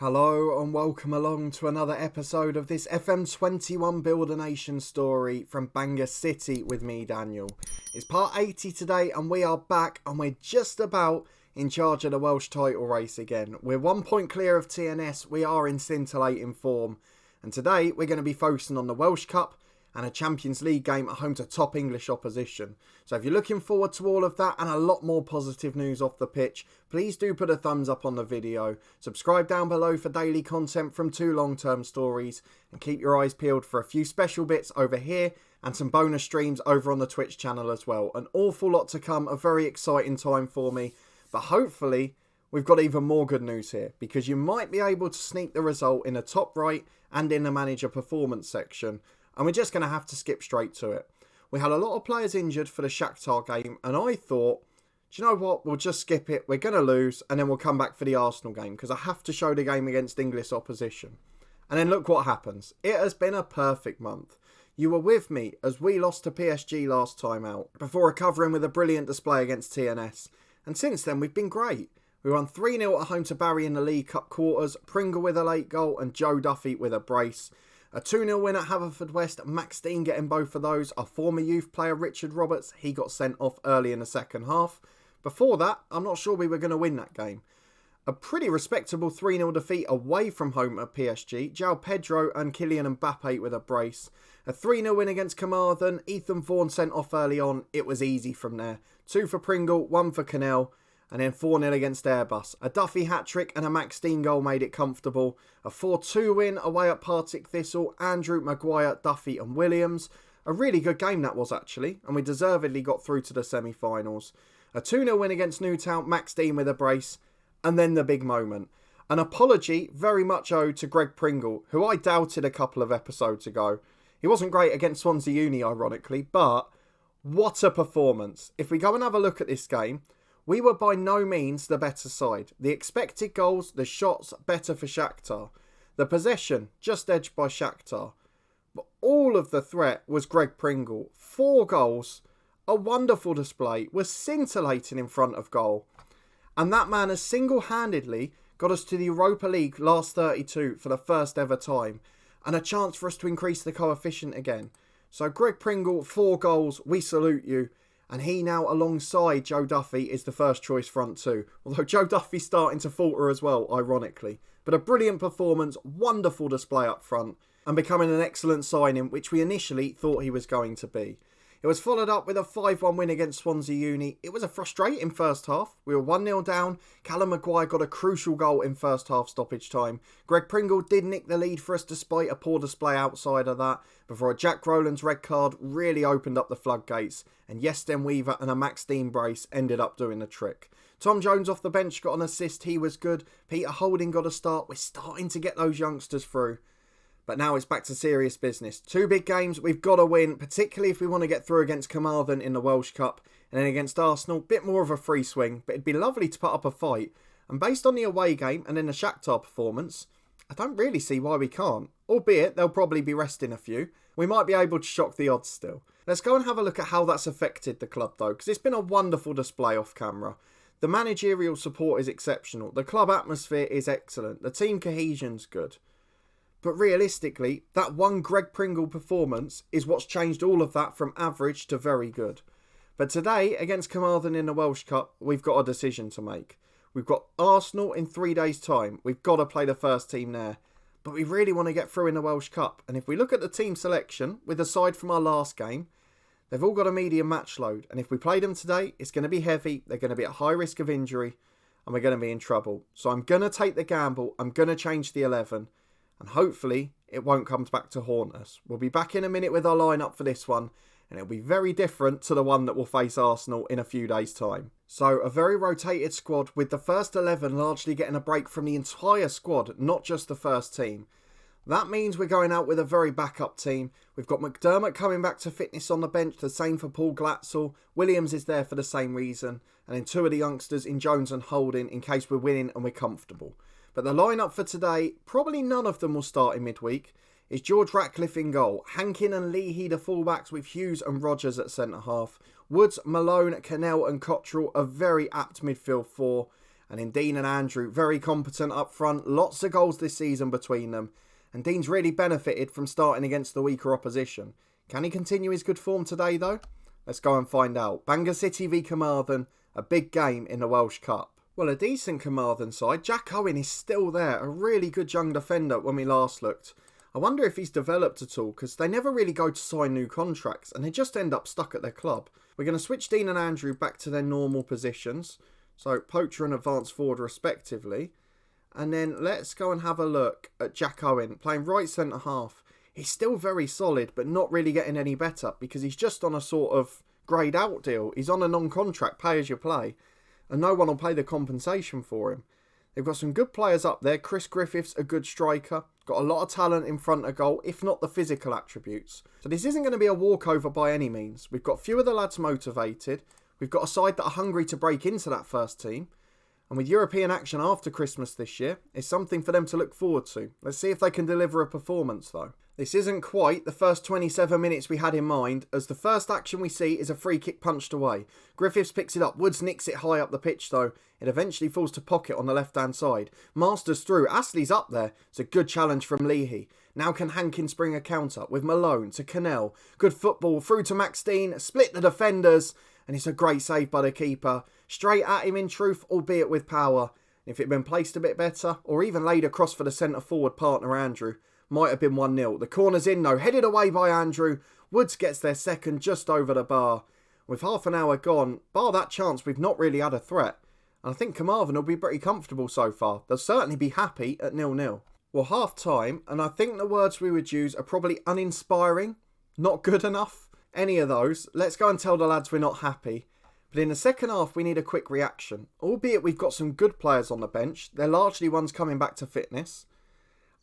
Hello and welcome along to another episode of this FM21 Build a Nation story from Bangor City with me, Daniel. It's part 80 today and we are back and we're just about in charge of the Welsh title race again. We're 1 point clear of TNS, we are in scintillating form. And today we're going to be focusing on the Welsh Cup and a Champions League game at home to top English opposition. So if you're looking forward to all of that and a lot more positive news off the pitch, please do put a thumbs up on the video. Subscribe down below for daily content from 2 long-term stories and keep your eyes peeled for a few special bits over here and some bonus streams over on the Twitch channel as well. An awful lot to come, a very exciting time for me, but hopefully we've got even more good news here because you might be able to sneak the result in the top right and in the manager performance section. And we're just going to have to skip straight to it. We had a lot of players injured for the Shakhtar game. And I thought, do you know what? We'll just skip it. We're going to lose. And then we'll come back for the Arsenal game. Because I have to show the game against English opposition. And then look what happens. It has been a perfect month. You were with me as we lost to PSG last time out. Before recovering with a brilliant display against TNS. And since then we've been great. We won 3-0 at home to Barry in the League Cup quarters. Pringle with a late goal. And Joe Duffy with a brace. A 2-0 win at Haverfordwest, Max Dean getting both of those. Our former youth player Richard Roberts, he got sent off early in the second half. Before that, I'm not sure we were going to win that game. A pretty respectable 3-0 defeat away from home at PSG. João Pedro and Kylian Mbappe with a brace. A 3-0 win against Carmarthen. Ethan Vaughan sent off early on. It was easy from there. 2 for Pringle, 1 for Cannell. And then 4-0 against Airbus. A Duffy hat-trick and a Max Dean goal made it comfortable. A 4-2 win away at Partick Thistle. Andrew, Maguire, Duffy and Williams. A really good game that was actually. And we deservedly got through to the semi-finals. A 2-0 win against Newtown. Max Dean with a brace. And then the big moment. An apology very much owed to Greg Pringle, who I doubted a couple of episodes ago. He wasn't great against Swansea Uni, ironically. But what a performance. If we go and have a look at this game, we were by no means the better side. The expected goals, the shots, better for Shakhtar. The possession, just edged by Shakhtar. But all of the threat was Greg Pringle. 4 goals, a wonderful display, was scintillating in front of goal. And that man has single-handedly got us to the Europa League last 32 for the first ever time. And a chance for us to increase the coefficient again. So Greg Pringle, 4 goals, we salute you. And he now, alongside Joe Duffy, is the first choice front two. Although Joe Duffy's starting to falter as well, ironically. But a brilliant performance, wonderful display up front, and becoming an excellent signing, which we initially thought he was going to be. It was followed up with a 5-1 win against Swansea Uni. It was a frustrating first half. We were 1-0 down. Callum Maguire got a crucial goal in first half stoppage time. Greg Pringle did nick the lead for us despite a poor display outside of that, before a Jack Rowland's red card really opened up the floodgates, and Yesten Weaver and a Max Dean brace ended up doing the trick. Tom Jones off the bench got an assist, he was good. Peter Holding got a start. We're starting to get those youngsters through. But now it's back to serious business. 2 big games we've got to win, particularly if we want to get through against Carmarthen in the Welsh Cup. And then against Arsenal, bit more of a free swing, but it'd be lovely to put up a fight. And based on the away game and then the Shakhtar performance, I don't really see why we can't. Albeit, they'll probably be resting a few. We might be able to shock the odds still. Let's go and have a look at how that's affected the club though, because it's been a wonderful display off camera. The managerial support is exceptional. The club atmosphere is excellent. The team cohesion's good. But realistically, that one Greg Pringle performance is what's changed all of that from average to very good. But today, against Carmarthen in the Welsh Cup, we've got a decision to make. We've got Arsenal in 3 days' time. We've got to play the first team there. But we really want to get through in the Welsh Cup. And if we look at the team selection, with aside from our last game, they've all got a medium match load. And if we play them today, it's going to be heavy. They're going to be at high risk of injury. And we're going to be in trouble. So I'm going to take the gamble. I'm going to change the 11. And hopefully, it won't come back to haunt us. We'll be back in a minute with our lineup for this one. And it'll be very different to the one that will face Arsenal in a few days' time. So, a very rotated squad with the first 11 largely getting a break from the entire squad, not just the first team. That means we're going out with a very backup team. We've got McDermott coming back to fitness on the bench, the same for Paul Glatzel. Williams is there for the same reason. And then 2 of the youngsters in Jones and Holding in case we're winning and we're comfortable. But the lineup for today, probably none of them will start in midweek, is George Ratcliffe in goal, Hankin and Leahy the fullbacks with Hughes and Rogers at centre-half, Woods, Malone, Cannell and Cottrell a very apt midfield 4, And in Dean and Andrew, very competent up front, lots of goals this season between them. And Dean's really benefited from starting against the weaker opposition. Can he continue his good form today though? Let's go and find out. Bangor City v Carmarthen, a big game in the Welsh Cup. Well, a decent Carmarthen side. Jack Owen is still there, a really good young defender when we last looked. I wonder if he's developed at all, because they never really go to sign new contracts and they just end up stuck at their club. We're going to switch Dean and Andrew back to their normal positions. So poacher and advanced forward respectively. And then let's go and have a look at Jack Owen playing right centre half. He's still very solid, but not really getting any better because he's just on a sort of greyed out deal. He's on a non-contract, pay as you play, and no one will pay the compensation for him. They've got some good players up there. Chris Griffiths, a good striker. Got a lot of talent in front of goal, if not the physical attributes. So this isn't going to be a walkover by any means. We've got a few of the lads motivated. We've got a side that are hungry to break into that first team. And with European action after Christmas this year, it's something for them to look forward to. Let's see if they can deliver a performance though. This isn't quite the first 27 minutes we had in mind, as the first action we see is a free kick punched away. Griffiths picks it up, Woods nicks it high up the pitch though. It eventually falls to pocket on the left hand side. Masters through, Astley's up there. It's a good challenge from Leahy. Now can Hankins bring a counter with Malone to Cannell. Good football through to Max Dean, split the defenders, and it's a great save by the keeper. Straight at him in truth, albeit with power. If it had been placed a bit better, or even laid across for the centre forward partner Andrew, might have been 1-0. The corner's in though, headed away by Andrew. Woods gets their second just over the bar. With half an hour gone, bar that chance, we've not really had a threat. And I think Carmarthen will be pretty comfortable so far. They'll certainly be happy at 0-0. Well, half time, and I think the words we would use are probably uninspiring, not good enough. Any of those. Let's go and tell the lads we're not happy. But in the second half, we need a quick reaction. Albeit we've got some good players on the bench. They're largely ones coming back to fitness.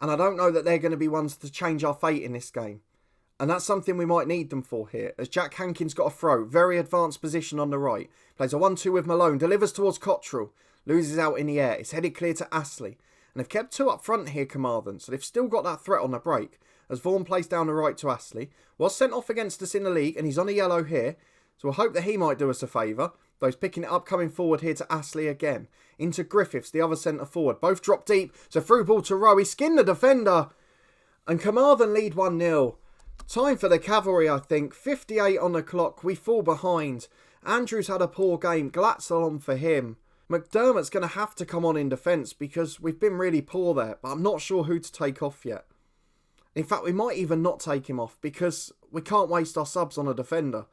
And I don't know that they're going to be ones to change our fate in this game. And that's something we might need them for here. As Jack Hankins got a throw. Very advanced position on the right. Plays a 1-2 with Malone. Delivers towards Cottrell. Loses out in the air. It's headed clear to Astley. And they've kept two up front here, Carmarthen. So they've still got that threat on the break. As Vaughan plays down the right to Astley. Was sent off against us in the league. And he's on a yellow here. So we'll hope that he might do us a favour. Though he's picking it up, coming forward here to Astley again. Into Griffiths, the other centre forward. Both drop deep. It's a through ball to Rowe. He skinned the defender. And Carmarthen lead 1-0. Time for the cavalry, I think. 58 on the clock. We fall behind. Andrews had a poor game. Glatzel on for him. McDermott's going to have to come on in defence because we've been really poor there. But I'm not sure who to take off yet. In fact, we might even not take him off because we can't waste our subs on a defender.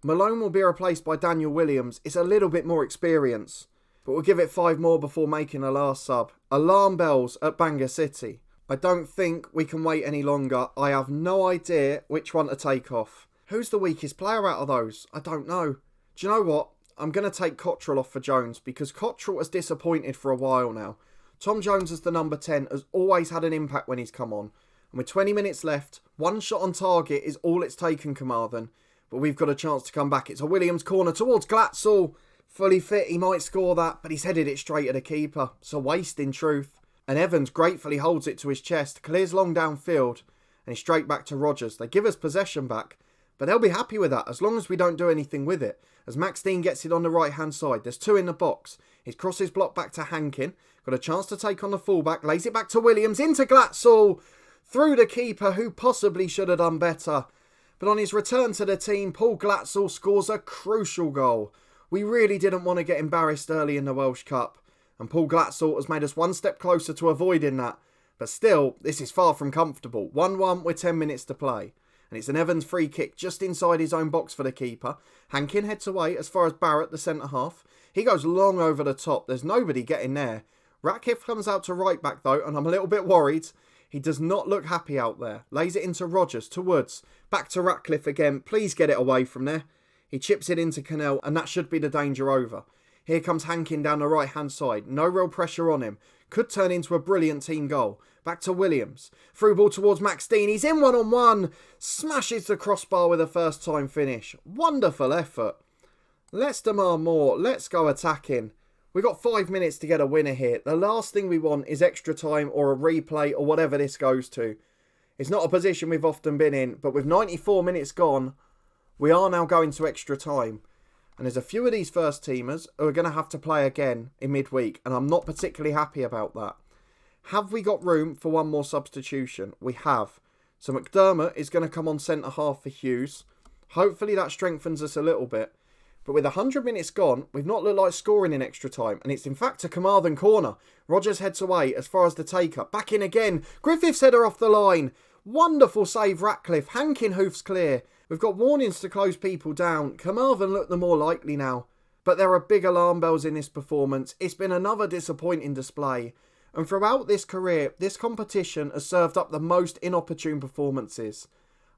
Malone will be replaced by Daniel Williams. It's a little bit more experience. But we'll give it 5 more before making a last sub. Alarm bells at Bangor City. I don't think we can wait any longer. I have no idea which one to take off. Who's the weakest player out of those? I don't know. Do you know what? I'm going to take Cottrell off for Jones because Cottrell has disappointed for a while now. Tom Jones as the number 10 has always had an impact when he's come on. And with 20 minutes left, one shot on target is all it's taken, Carmarthen. But we've got a chance to come back. It's a Williams corner towards Glatzel. Fully fit, he might score that, but he's headed it straight at the keeper. It's a waste in truth. And Evans gratefully holds it to his chest, clears long downfield, and he's straight back to Rogers. They give us possession back, but they'll be happy with that as long as we don't do anything with it. As Max Dean gets it on the right-hand side, there's 2 in the box. His cross is blocked back to Hankin. Got a chance to take on the fullback, lays it back to Williams, into Glatzel, through the keeper who possibly should have done better. But on his return to the team, Paul Glatzel scores a crucial goal. We really didn't want to get embarrassed early in the Welsh Cup. And Paul Glatzel has made us one step closer to avoiding that. But still, this is far from comfortable. 1-1 with 10 minutes to play. And it's an Evans free kick just inside his own box for the keeper. Hankin heads away as far as Barrett, the centre half. He goes long over the top. There's nobody getting there. Ratcliffe comes out to right back though, and I'm a little bit worried. He does not look happy out there. Lays it into Rogers, to Woods. Back to Ratcliffe again. Please get it away from there. He chips it into Cannell, and that should be the danger over. Here comes Hankin down the right-hand side. No real pressure on him. Could turn into a brilliant team goal. Back to Williams. Through ball towards Max Dean. He's in one-on-one. Smashes the crossbar with a first-time finish. Wonderful effort. Let's demand more. Let's go attacking. We've got 5 minutes to get a winner here. The last thing we want is extra time or a replay or whatever this goes to. It's not a position we've often been in, but with 94 minutes gone, we are now going to extra time. And there's a few of these first teamers who are going to have to play again in midweek, and I'm not particularly happy about that. Have we got room for one more substitution? We have. So McDermott is going to come on centre half for Hughes. Hopefully that strengthens us a little bit. But with 100 minutes gone, we've not looked like scoring in extra time. And it's in fact a Carmarthen corner. Rogers heads away as far as the take-up. Back in again. Griffiths header off the line. Wonderful save, Ratcliffe. Hankin-Hoof's clear. We've got warnings to close people down. Carmarthen look the more likely now. But there are big alarm bells in this performance. It's been another disappointing display. And throughout this career, this competition has served up the most inopportune performances.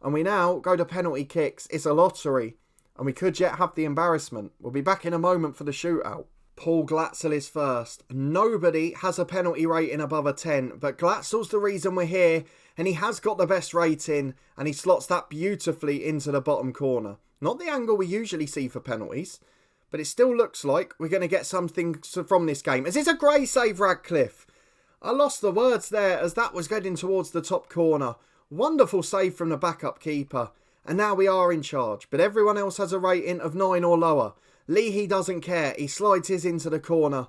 And we now go to penalty kicks. It's a lottery. And we could yet have the embarrassment. We'll be back in a moment for the shootout. Paul Glatzel is first. Nobody has a penalty rating above a 10, but Glatzel's the reason we're here, and he has got the best rating, and he slots that beautifully into the bottom corner. Not the angle we usually see for penalties, but it still looks like we're going to get something from this game. As it's a great save, Radcliffe. I lost the words there as that was getting towards the top corner. Wonderful save from the backup keeper. And now we are in charge, but everyone else has a rating of 9 or lower. Leahy doesn't care. He slides his into the corner.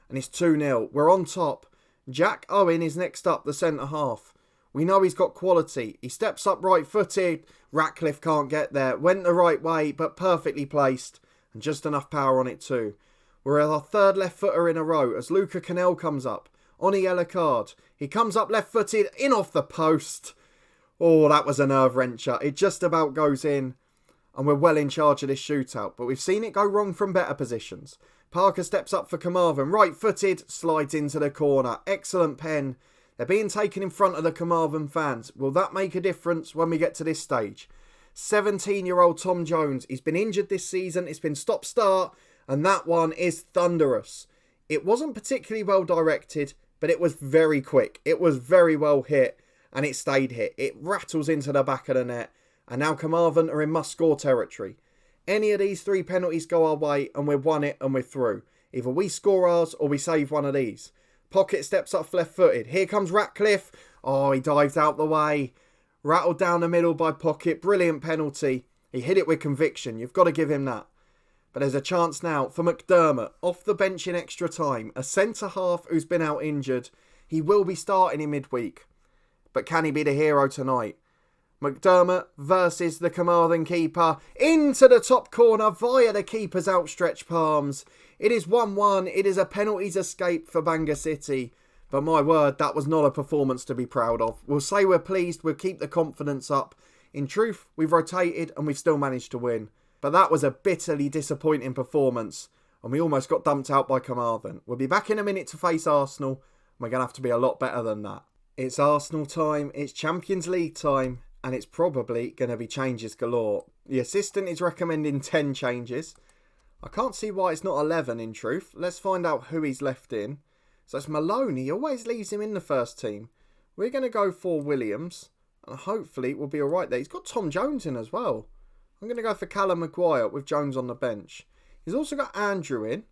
And it's 2-0. We're on top. Jack Owen is next up, the centre half. We know he's got quality. He steps up right-footed. Ratcliffe can't get there. Went the right way, but perfectly placed. And just enough power on it too. We're at our third left-footer in a row as Luca Cannell comes up. On a yellow card. He comes up left-footed, in off the post. Oh, that was a nerve-wrencher. It just about goes in. And we're well in charge of this shootout. But we've seen it go wrong from better positions. Parker steps up for Carmarthen. Right-footed. Slides into the corner. Excellent pen. They're being taken in front of the Carmarthen fans. Will that make a difference when we get to this stage? 17-year-old Tom Jones. He's been injured this season. It's been stop-start. And that one is thunderous. It wasn't particularly well directed. But it was very quick. It was very well hit. And it stayed hit. It rattles into the back of the net. And now Carmarthen are in must-score territory. Any of these 3 penalties go our way and we've won it and we're through. Either we score ours or we save one of these. Pocket steps up left-footed. Here comes Ratcliffe. Oh, he dived out the way. Rattled down the middle by Pocket. Brilliant penalty. He hit it with conviction. You've got to give him that. But there's a chance now for McDermott. Off the bench in extra time. A centre-half who's been out injured. He will be starting in midweek. But can he be the hero tonight? McDermott versus the Carmarthen keeper. Into the top corner via the keeper's outstretched palms. It is 1-1. It is a penalties escape for Bangor City. But my word, that was not a performance to be proud of. We'll say we're pleased. We'll keep the confidence up. In truth, we've rotated and we've still managed to win. But that was a bitterly disappointing performance. And we almost got dumped out by Carmarthen. We'll be back in a minute to face Arsenal. We're going to have to be a lot better than that. It's Arsenal time, it's Champions League time, and it's probably going to be changes galore. The assistant is recommending 10 changes. I can't see why it's not 11 in truth. Let's find out who he's left in. So it's Maloney, he always leaves him in the first team. We're going to go for Williams, and hopefully we'll be alright there. He's got Tom Jones in as well. I'm going to go for Callum Maguire with Jones on the bench. He's also got Andrew in.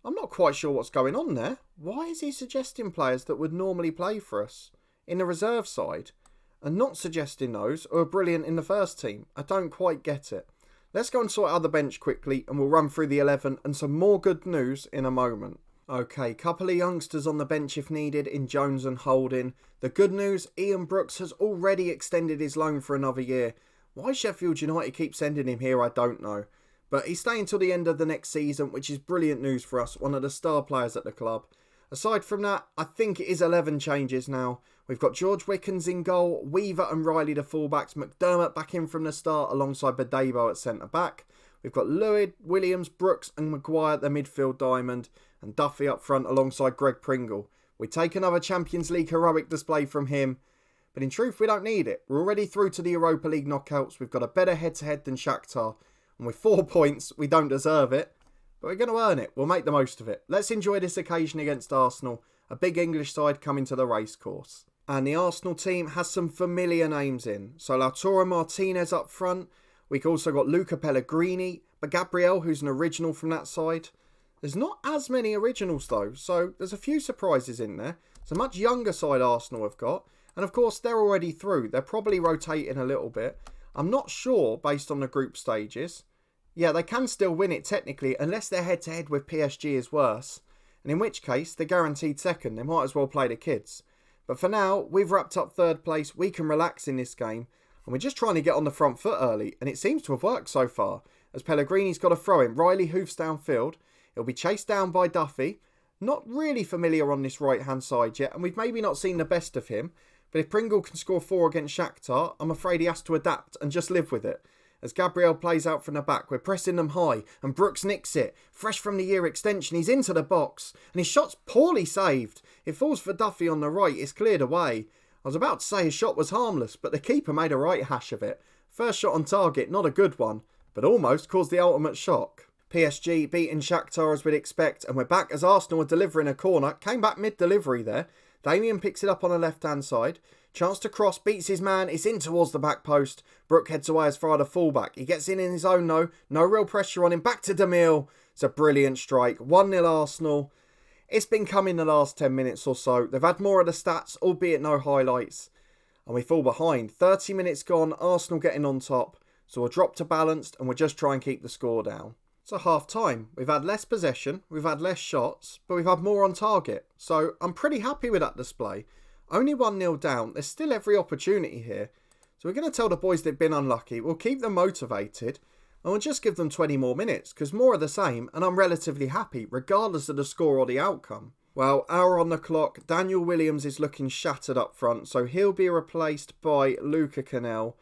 I'm not quite sure what's going on there. Why is he suggesting players that would normally play for us in the reserve side and not suggesting those who are brilliant in the first team? I don't quite get it. Let's go and sort out the bench quickly and we'll run through the 11 and some more good news in a moment. Okay, couple of youngsters on the bench if needed in Jones and Holding. The good news, Ian Brooks has already extended his loan for another year. Why Sheffield United keep sending him here, I don't know. But he's staying till the end of the next season, which is brilliant news for us, one of the star players at the club. Aside from that, I think it is 11 changes now. We've got George Wickens in goal, Weaver and Riley the fullbacks, McDermott back in from the start alongside Badebo at centre-back. We've got Lewid, Williams, Brooks and Maguire at the midfield diamond, and Duffy up front alongside Greg Pringle. We take another Champions League heroic display from him, but in truth we don't need it. We're already through to the Europa League knockouts, we've got a better head-to-head than Shakhtar. And with 4 points, we don't deserve it. But we're going to earn it. We'll make the most of it. Let's enjoy this occasion against Arsenal. A big English side coming to the racecourse. And the Arsenal team has some familiar names in. So Lautaro Martinez up front. We've also got Luca Pellegrini. But Gabriel, who's an original from that side. There's not as many originals though. So there's a few surprises in there. It's a much younger side Arsenal have got. And of course, they're already through. They're probably rotating a little bit. I'm not sure, based on the group stages, Yeah, they can still win it technically, unless their head-to-head with PSG is worse. And in which case, they're guaranteed second. They might as well play the kids. But for now, we've wrapped up third place. We can relax in this game. And we're just trying to get on the front foot early. And it seems to have worked so far. As Pellegrini's got a throw in. Riley hoofs downfield. It'll be chased down by Duffy. Not really familiar on this right-hand side yet. And we've maybe not seen the best of him. But if Pringle can score 4 against Shakhtar, I'm afraid he has to adapt and just live with it. As Gabriel plays out from the back, we're pressing them high, and Brooks nicks it. Fresh from the year extension, he's into the box, and his shot's poorly saved. It falls for Duffy on the right, it's cleared away. I was about to say his shot was harmless, but the keeper made a right hash of it. First shot on target, not a good one, but almost caused the ultimate shock. PSG beating Shakhtar as we'd expect, and we're back as Arsenal are delivering a corner. Came back mid-delivery there. Damien picks it up on the left-hand side. Chance to cross, beats his man, it's in towards the back post. Brook heads away as far as the fullback. He gets in his own though, no real pressure on him. Back to Demille. It's a brilliant strike. 1-0 Arsenal. It's been coming the last 10 minutes or so. They've had more of the stats, albeit no highlights. And we fall behind. 30 minutes gone, Arsenal getting on top. So we'll drop to balanced and we'll just try and keep the score down. So half time. We've had less possession, we've had less shots, but we've had more on target. So I'm pretty happy with that display. Only 1-0 down. There's still every opportunity here. So we're going to tell the boys they've been unlucky. We'll keep them motivated. And we'll just give them 20 more minutes. Because more of the same. And I'm relatively happy. Regardless of the score or the outcome. Well, hour on the clock. Daniel Williams is looking shattered up front. So he'll be replaced by Luca Cannell.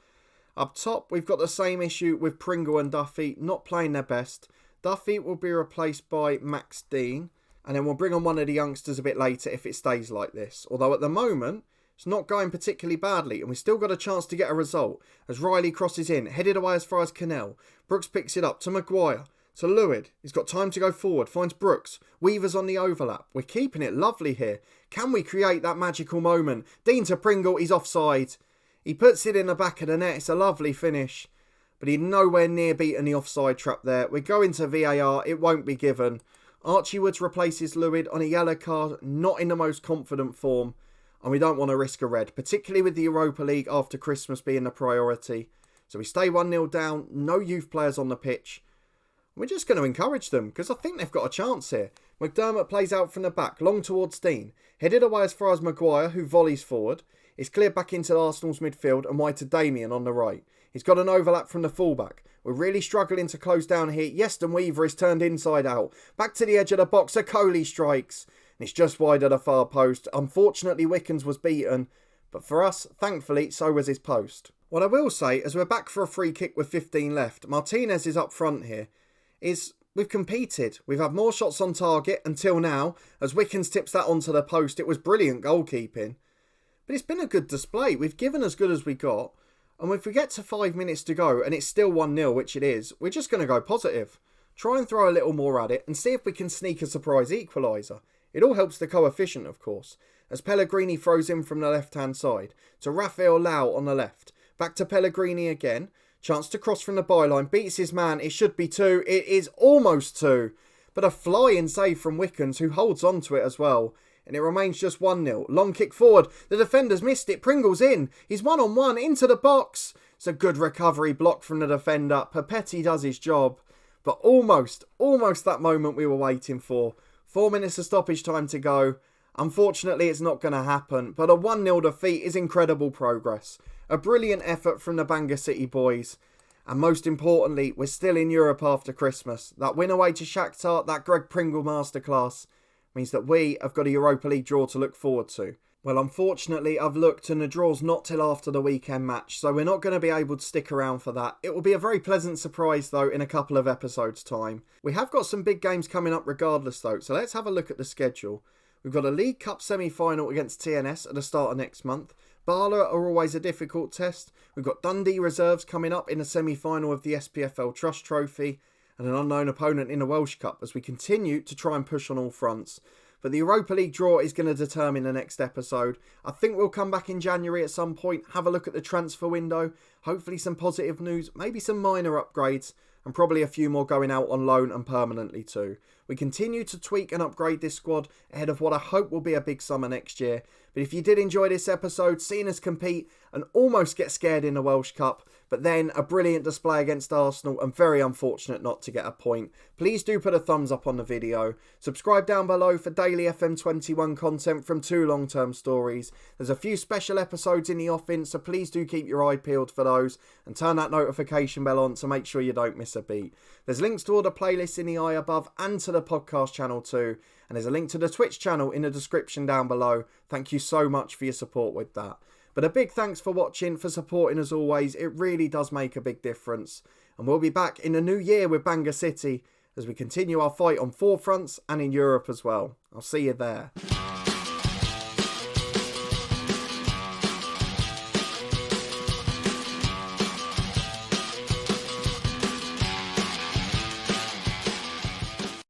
Up top, we've got the same issue with Pringle and Duffy. Not playing their best. Duffy will be replaced by Max Dean. And then we'll bring on one of the youngsters a bit later if it stays like this. Although at the moment, it's not going particularly badly. And we've still got a chance to get a result. As Riley crosses in, headed away as far as Cannell. Brooks picks it up to Maguire. To Lewid. He's got time to go forward. Finds Brooks. Weaver's on the overlap. We're keeping it lovely here. Can we create that magical moment? Dean to Pringle. He's offside. He puts it in the back of the net. It's a lovely finish. But he's nowhere near beating the offside trap there. We're going to VAR. It won't be given. Archie Woods replaces Lewid on a yellow card, not in the most confident form, and we don't want to risk a red, particularly with the Europa League after Christmas being the priority. So we stay 1-0 down, no youth players on the pitch. We're just going to encourage them, because I think they've got a chance here. McDermott plays out from the back, long towards Dean, headed away as far as Maguire, who volleys forward. It's cleared back into Arsenal's midfield and wide to Damien on the right. He's got an overlap from the fullback. We're really struggling to close down here. Yeston Weaver is turned inside out. Back to the edge of the box. Okoli strikes. And it's just wide of the far post. Unfortunately, Wickens was beaten. But for us, thankfully, so was his post. What I will say, as we're back for a free kick with 15 left, Martinez is up front here, is we've competed. We've had more shots on target until now. As Wickens tips that onto the post, it was brilliant goalkeeping. But it's been a good display. We've given as good as we got. And if we get to 5 minutes to go and it's still 1-0, which it is, we're just going to go positive. Try and throw a little more at it and see if we can sneak a surprise equaliser. It all helps the coefficient, of course, as Pellegrini throws in from the left-hand side to Rafael Lau on the left. Back to Pellegrini again. Chance to cross from the byline. Beats his man. It should be 2. It is almost 2. But a flying save from Wickens, who holds on to it as well. And it remains just 1-0. Long kick forward. The defender's missed it. Pringle's in. He's 1-on-1 into the box. It's a good recovery block from the defender. Papetti does his job. But almost that moment we were waiting for. 4 minutes of stoppage time to go. Unfortunately, it's not going to happen. But a 1-0 defeat is incredible progress. A brilliant effort from the Bangor City boys. And most importantly, we're still in Europe after Christmas. That win away to Shakhtar, that Greg Pringle masterclass, means that we have got a Europa League draw to look forward to. Well, unfortunately, I've looked and the draw's not till after the weekend match, so we're not going to be able to stick around for that. It will be a very pleasant surprise, though, in a couple of episodes' time. We have got some big games coming up regardless, though, so let's have a look at the schedule. We've got a League Cup semi-final against TNS at the start of next month. Bala are always a difficult test. We've got Dundee reserves coming up in the semi-final of the SPFL Trust Trophy, and an unknown opponent in the Welsh Cup as we continue to try and push on all fronts. But the Europa League draw is going to determine the next episode. I think we'll come back in January at some point, have a look at the transfer window, hopefully some positive news, maybe some minor upgrades, and probably a few more going out on loan and permanently too. We continue to tweak and upgrade this squad ahead of what I hope will be a big summer next year. But if you did enjoy this episode, seeing us compete and almost get scared in the Welsh Cup, but then a brilliant display against Arsenal and very unfortunate not to get a point, please do put a thumbs up on the video. Subscribe down below for daily FM21 content from 2 long-term stories. There's a few special episodes in the offing, so please do keep your eye peeled for those and turn that notification bell on to make sure you don't miss a beat. There's links to all the playlists in the eye above and to the podcast channel too, and there's a link to the Twitch channel in the description down below. Thank you so much for your support with that. But a big thanks for watching, for supporting as always. It really does make a big difference. And we'll be back in the new year with Bangor City as we continue our fight on 4 fronts and in Europe as well. I'll see you there.